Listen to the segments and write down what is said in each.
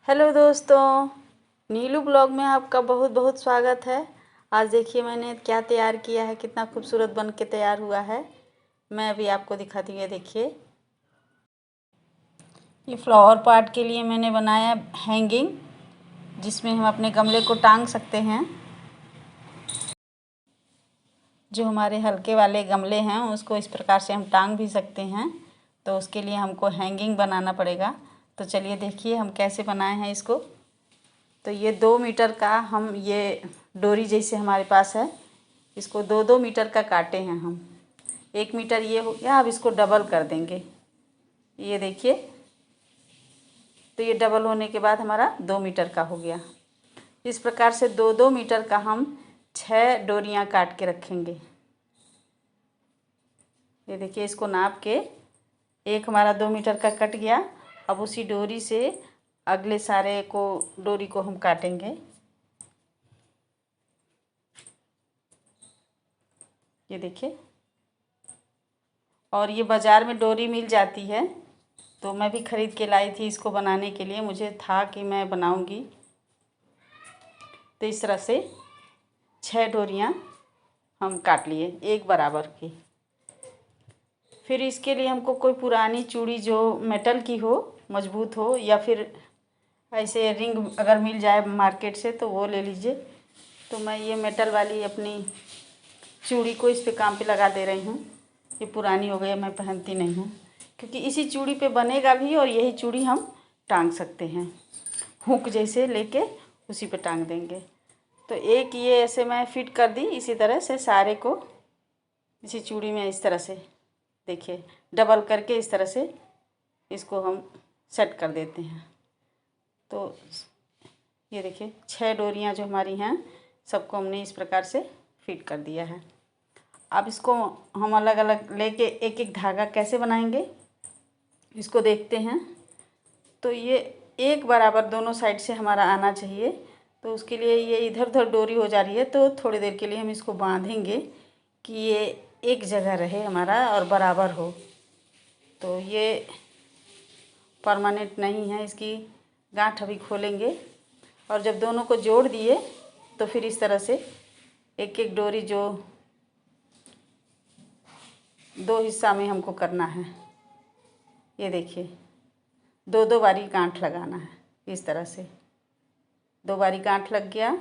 Hello दोस्तों, नीलू blog में आपका बहुत बहुत स्वागत है। आज देखिए मैंने क्या तैयार किया है, कितना खूबसूरत बन के तैयार हुआ है। मैं अभी आपको दिखाती हूँ। देखिए, ये फ्लावर पॉट के लिए मैंने बनाया हैंगिंग, जिसमें हम अपने गमले को टांग सकते हैं। जो हमारे हल्के वाले गमले हैं उसको इस प्रकार से हम टांग भी सकते हैं। तो उसके लिए हमको हैंगिंग बनाना पड़ेगा। तो चलिए देखिए हम कैसे बनाए हैं इसको। तो ये 2 मीटर का हम ये डोरी जैसे हमारे पास है, इसको 2-2 मीटर का काटे हैं हम। 1 मीटर ये हो गया। अब इसको डबल कर देंगे। ये देखिए, तो ये डबल होने के बाद हमारा 2 मीटर का हो गया। इस प्रकार से 2-2 मीटर का हम 6 डोरियां काट के रखेंगे। ये देखिए, इसको नाप के एक हमारा 2 मीटर का कट गया। अब उसी डोरी से अगले सारे को डोरी को हम काटेंगे। ये देखिए, और ये बाज़ार में डोरी मिल जाती है, तो मैं भी ख़रीद के लाई थी इसको बनाने के लिए। मुझे था कि मैं बनाऊंगी। तो इस तरह से 6 डोरियां हम काट लिए, एक बराबर की। फिर इसके लिए हमको कोई पुरानी चूड़ी जो मेटल की हो, मजबूत हो, या फिर ऐसे रिंग अगर मिल जाए मार्केट से तो वो ले लीजिए। तो मैं ये मेटल वाली अपनी चूड़ी को इस पे काम पे लगा दे रही हूँ। ये पुरानी हो गई, मैं पहनती नहीं हूँ, क्योंकि इसी चूड़ी पे बनेगा भी और यही चूड़ी हम टांग सकते हैं। हुक जैसे लेके उसी पे टांग देंगे। तो एक ये ऐसे मैं फिट कर दी। इसी तरह से सारे को इसी चूड़ी में इस तरह से देखिए डबल करके इस तरह से इसको हम सेट कर देते हैं। तो ये देखिए 6 डोरियां जो हमारी हैं सबको हमने इस प्रकार से फिट कर दिया है। अब इसको हम अलग अलग लेके एक एक धागा कैसे बनाएंगे इसको देखते हैं। तो ये एक बराबर दोनों साइड से हमारा आना चाहिए। तो उसके लिए ये इधर उधर डोरी हो जा रही है, तो थोड़ी देर के लिए हम इसको बांधेंगे कि ये एक जगह रहे हमारा और बराबर हो। तो ये परमानेंट नहीं है, इसकी गांठ अभी खोलेंगे। और जब दोनों को जोड़ दिए तो फिर इस तरह से एक एक डोरी जो 2 हिस्सा में हमको करना है। ये देखिए 2-2 बारी गांठ लगाना है। इस तरह से 2 बारी गांठ लग गया।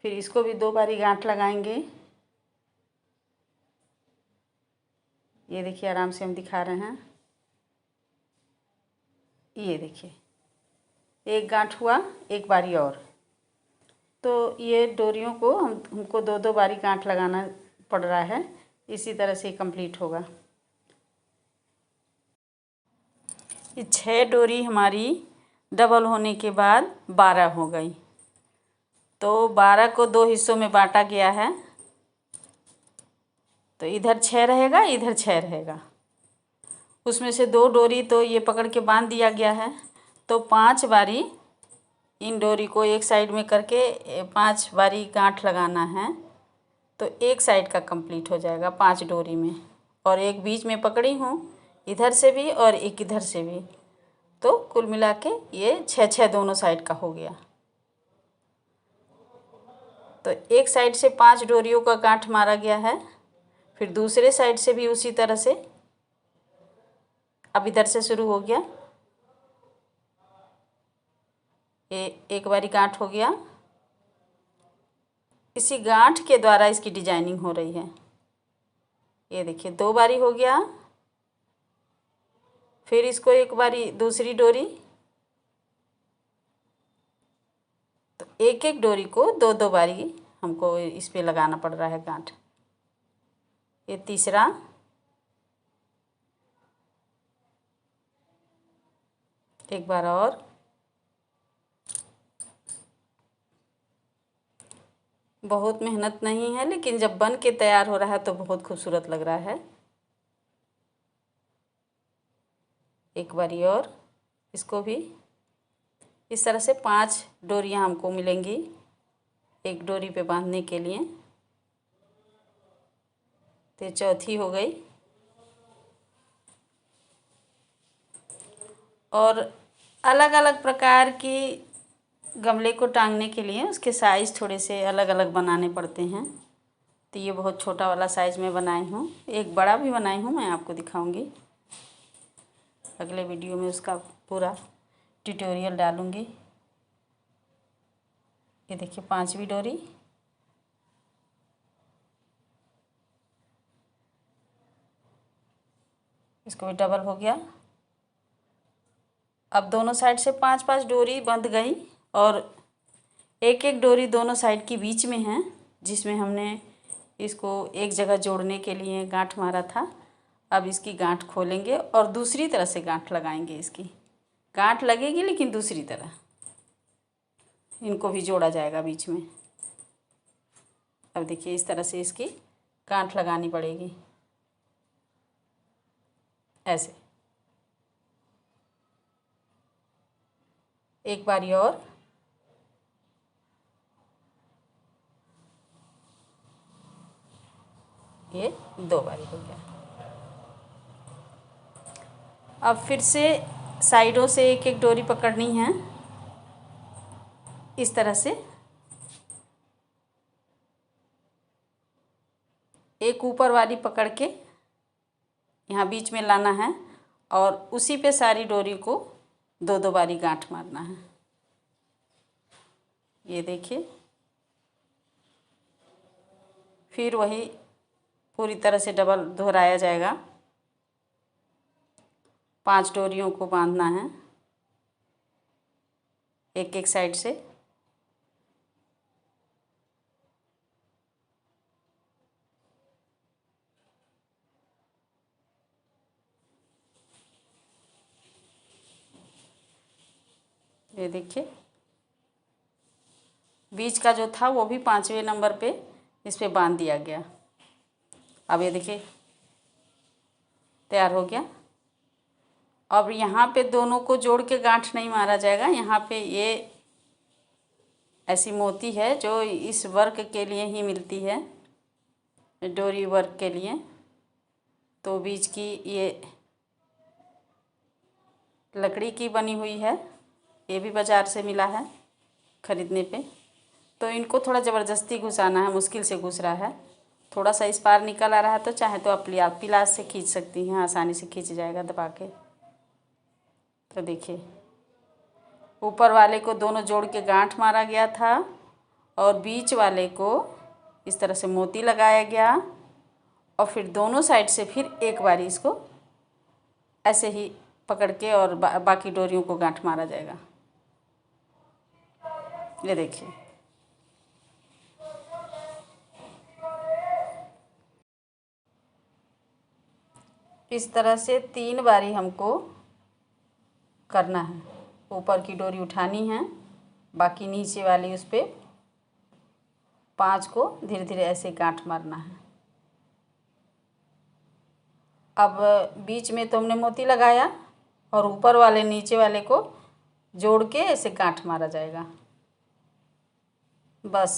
फिर इसको भी 2 बारी गांठ लगाएंगे। ये देखिए आराम से हम दिखा रहे हैं। ये देखिए एक गांठ हुआ, एक बारी और। तो ये डोरियों को हमको 2-2 बारी गांठ लगाना पड़ रहा है। इसी तरह से कंप्लीट होगा। ये 6 डोरी हमारी डबल होने के बाद 12 हो गई। तो 12 को 2 हिस्सों में बांटा गया है। तो इधर 6 रहेगा, इधर 6 रहेगा। उसमें से 2 डोरी तो ये पकड़ के बांध दिया गया है। तो 5 बारी इन डोरी को एक साइड में करके 5 बारी गांठ लगाना है। तो एक साइड का कंप्लीट हो जाएगा 5 डोरी में। और एक बीच में पकड़ी हूँ, इधर से भी और एक इधर से भी। तो कुल मिला के ये 6-6 दोनों साइड का हो गया। तो एक साइड से 5 डोरियों का गांठ मारा गया है। फिर दूसरे साइड से भी उसी तरह से। अब इधर से शुरू हो गया। ये एक बारी गांठ हो गया। इसी गांठ के द्वारा इसकी डिजाइनिंग हो रही है। ये देखिए 2 बारी हो गया। फिर इसको एक बारी दूसरी डोरी। तो एक एक डोरी को 2-2 बारी हमको इस पे लगाना पड़ रहा है गांठ। ये तीसरा। एक बार और। बहुत मेहनत नहीं है, लेकिन जब बन के तैयार हो रहा है तो बहुत खूबसूरत लग रहा है। एक बारी और। इसको भी इस तरह से 5 डोरियां हमको मिलेंगी एक डोरी पे बांधने के लिए। तो चौथी हो गई। और अलग अलग प्रकार की गमले को टांगने के लिए उसके साइज़ थोड़े से अलग अलग बनाने पड़ते हैं। तो ये बहुत छोटा वाला साइज़ में बनाई हूँ, एक बड़ा भी बनाई हूँ, मैं आपको दिखाऊंगी अगले वीडियो में, उसका पूरा ट्यूटोरियल डालूंगी। ये देखिए 5वीं डोरी, इसको भी डबल हो गया। अब दोनों साइड से 5-5 डोरी बंध गई और एक एक डोरी दोनों साइड की बीच में है, जिसमें हमने इसको एक जगह जोड़ने के लिए गांठ मारा था। अब इसकी गांठ खोलेंगे और दूसरी तरह से गांठ लगाएंगे। इसकी गांठ लगेगी लेकिन दूसरी तरह, इनको भी जोड़ा जाएगा बीच में। अब देखिए इस तरह से इसकी गांठ लगानी पड़ेगी, ऐसे। एक बारी और, ये 2 बारी हो गया। अब फिर से साइडों से एक एक डोरी पकड़नी है, इस तरह से। एक ऊपर वाली पकड़ के यहाँ बीच में लाना है और उसी पे सारी डोरी को 2-2 बारी गांठ मारना है। ये देखिए, फिर वही पूरी तरह से डबल दोहराया जाएगा। 5 डोरियों को बांधना है एक एक साइड से। ये देखिए, बीच का जो था वो भी 5वें नंबर पे इस पे बांध दिया गया। अब ये देखिए तैयार हो गया। अब यहाँ पे दोनों को जोड़ के गांठ नहीं मारा जाएगा। यहाँ पे ये ऐसी मोती है जो इस वर्क के लिए ही मिलती है, डोरी वर्क के लिए। तो बीच की ये लकड़ी की बनी हुई है, ये भी बाज़ार से मिला है ख़रीदने पे। तो इनको थोड़ा ज़बरदस्ती घुसाना है, मुश्किल से घुस रहा है। थोड़ा सा इस पार निकल आ रहा है तो चाहे तो आप पिलास से खींच सकती हैं, आसानी से खींच जाएगा दबा के। तो देखिए ऊपर वाले को दोनों जोड़ के गांठ मारा गया था और बीच वाले को इस तरह से मोती लगाया गया और फिर दोनों साइड से फिर एक बारी इसको ऐसे ही पकड़ के और बाकी डोरियों को गांठ मारा जाएगा। ये देखिए, इस तरह से 3 बारी हमको करना है। ऊपर की डोरी उठानी है, बाकी नीचे वाली उस पर 5 को धीरे धीरे ऐसे गांठ मारना है। अब बीच में तो हमने मोती लगाया और ऊपर वाले नीचे वाले को जोड़ के ऐसे गांठ मारा जाएगा। बस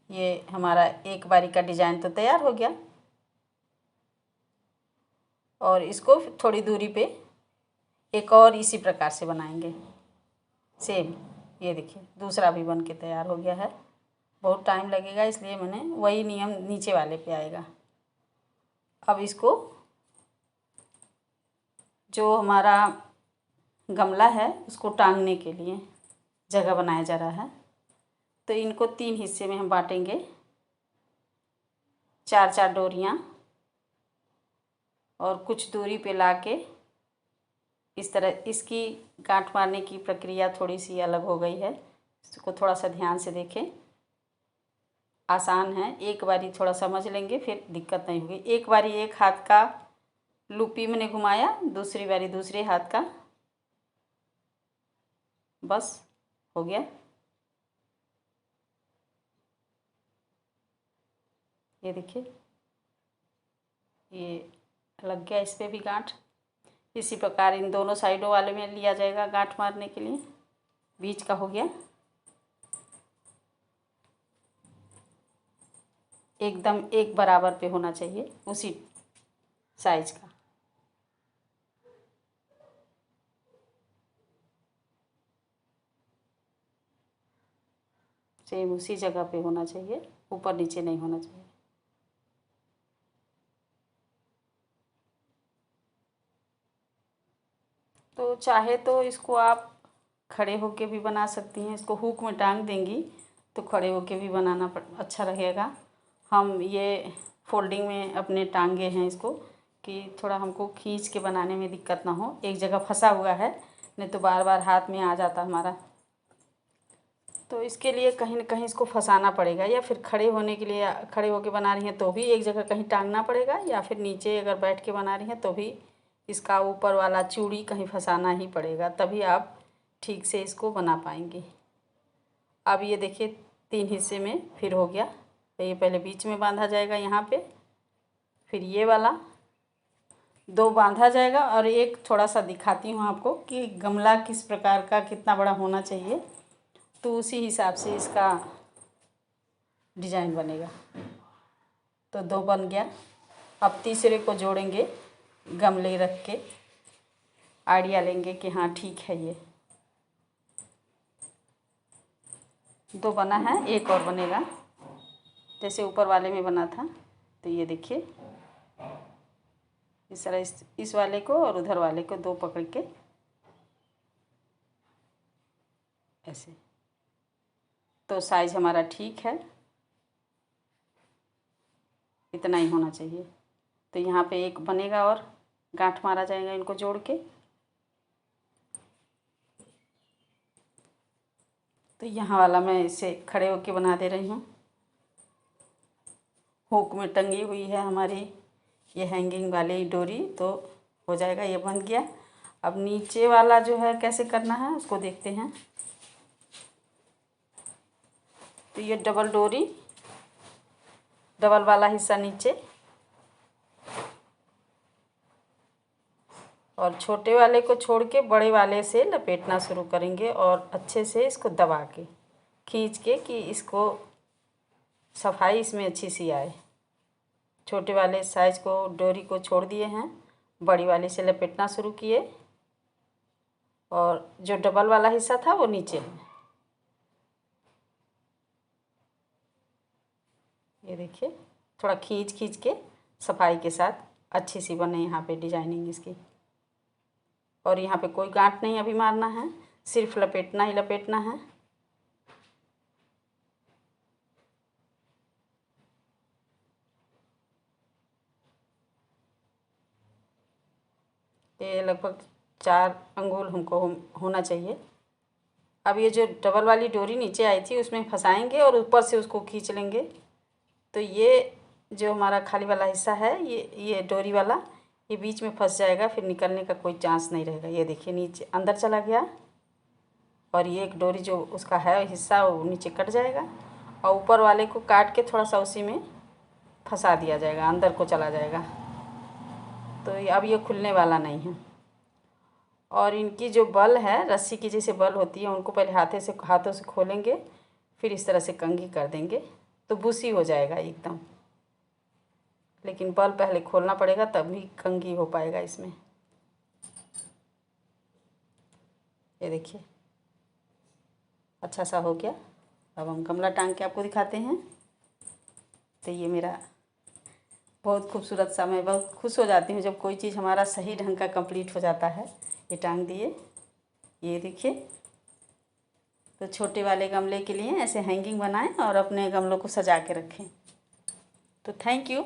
ये हमारा एक बारी का डिज़ाइन तो तैयार हो गया। और इसको थोड़ी दूरी पे एक और इसी प्रकार से बनाएंगे सेम। ये देखिए दूसरा भी बन के तैयार हो गया है। बहुत टाइम लगेगा इसलिए मैंने वही नियम नीचे वाले पे आएगा। अब इसको जो हमारा गमला है उसको टांगने के लिए जगह बनाया जा रहा है। तो इनको 3 हिस्से में हम बांटेंगे। 4-4 डोरियाँ और कुछ दूरी पे लाके इस तरह, इसकी गांठ मारने की प्रक्रिया थोड़ी सी अलग हो गई है, इसको थोड़ा सा ध्यान से देखें। आसान है, एक बारी थोड़ा समझ लेंगे फिर दिक्कत नहीं होगी। एक बारी एक हाथ का लूपी मैंने घुमाया, दूसरी बारी दूसरे हाथ का, बस हो गया। ये देखिए ये लग गया इस पर भी गांठ। इसी प्रकार इन दोनों साइडों वाले में लिया जाएगा गांठ मारने के लिए। बीच का हो गया, एकदम एक बराबर पे होना चाहिए, उसी साइज का। सेम उसी जगह पे होना चाहिए, ऊपर नीचे नहीं होना चाहिए। तो चाहे तो इसको आप खड़े होके भी बना सकती हैं, इसको हुक में टांग देंगी तो खड़े होके भी बनाना अच्छा रहेगा। हम ये फोल्डिंग में अपने टांगे हैं इसको कि थोड़ा हमको खींच के बनाने में दिक्कत ना हो। एक जगह फंसा हुआ है, नहीं तो बार बार हाथ में आ जाता हमारा। तो इसके लिए कहीं ना कहीं इसको फंसाना पड़ेगा, या फिर खड़े होने के लिए खड़े होके बना रही हैं तो भी एक जगह कहीं टांगना पड़ेगा, या फिर नीचे अगर बैठ के बना रही हैं तो भी इसका ऊपर वाला चूड़ी कहीं फंसाना ही पड़ेगा, तभी आप ठीक से इसको बना पाएंगी। अब ये देखिए 3 हिस्से में फिर हो गया। तो ये पहले बीच में बांधा जाएगा यहाँ पे, फिर ये वाला 2 बांधा जाएगा, और एक थोड़ा सा दिखाती हूँ आपको कि गमला किस प्रकार का कितना बड़ा होना चाहिए, तो उसी हिसाब से इसका डिजाइन बनेगा। तो 2 बन गया। अब तीसरे को जोड़ेंगे, गमले रख के आइडिया लेंगे कि हाँ ठीक है। ये 2 बना है, एक और बनेगा जैसे ऊपर वाले में बना था। तो ये देखिए इस तरह इस वाले को और उधर वाले को 2 पकड़ के ऐसे। तो साइज हमारा ठीक है, इतना ही होना चाहिए। तो यहाँ पे एक बनेगा और गांठ मारा जाएगा इनको जोड़ के। तो यहाँ वाला मैं इसे खड़े होके बना दे रही हूँ। हुक में टंगी हुई है हमारी ये हैंगिंग वाली डोरी, तो हो जाएगा। ये बन गया। अब नीचे वाला जो है कैसे करना है उसको देखते हैं। तो ये डबल डोरी, डबल वाला हिस्सा नीचे, और छोटे वाले को छोड़ के बड़े वाले से लपेटना शुरू करेंगे, और अच्छे से इसको दबा के खींच के कि इसको सफाई इसमें अच्छी सी आए। छोटे वाले साइज को डोरी को छोड़ दिए हैं, बड़ी वाली से लपेटना शुरू किए, और जो डबल वाला हिस्सा था वो नीचे है। ये देखिए थोड़ा खींच खींच के सफाई के साथ अच्छी सी बने यहाँ पे डिजाइनिंग इसकी। और यहाँ पे कोई गांठ नहीं अभी मारना है, सिर्फ लपेटना ही लपेटना है। ये लगभग 4 अंगुल हमको होना चाहिए। अब ये जो डबल वाली डोरी नीचे आई थी उसमें फंसाएंगे और ऊपर से उसको खींच लेंगे। तो ये जो हमारा खाली वाला हिस्सा है, ये डोरी वाला, ये बीच में फंस जाएगा, फिर निकलने का कोई चांस नहीं रहेगा। ये देखिए नीचे अंदर चला गया, और ये एक डोरी जो उसका है हिस्सा वो नीचे कट जाएगा, और ऊपर वाले को काट के थोड़ा सा उसी में फंसा दिया जाएगा, अंदर को चला जाएगा। तो अब ये खुलने वाला नहीं है। और इनकी जो बल है, रस्सी की जैसे बल होती है, उनको पहले हाथों से खोलेंगे, फिर इस तरह से कंघी कर देंगे तो बुसी हो जाएगा एकदम। लेकिन बल पहले खोलना पड़ेगा तभी कंघी हो पाएगा इसमें। ये देखिए अच्छा सा हो गया। अब हम गमला टांग के आपको दिखाते हैं। तो ये मेरा बहुत खूबसूरत सा, मैं बहुत खुश हो जाती हूँ जब कोई चीज़ हमारा सही ढंग का कंप्लीट हो जाता है। ये टांग दिए, ये देखिए। तो छोटे वाले गमले के लिए ऐसे हैंगिंग बनाएं और अपने गमलों को सजा के रखें। तो थैंक यू।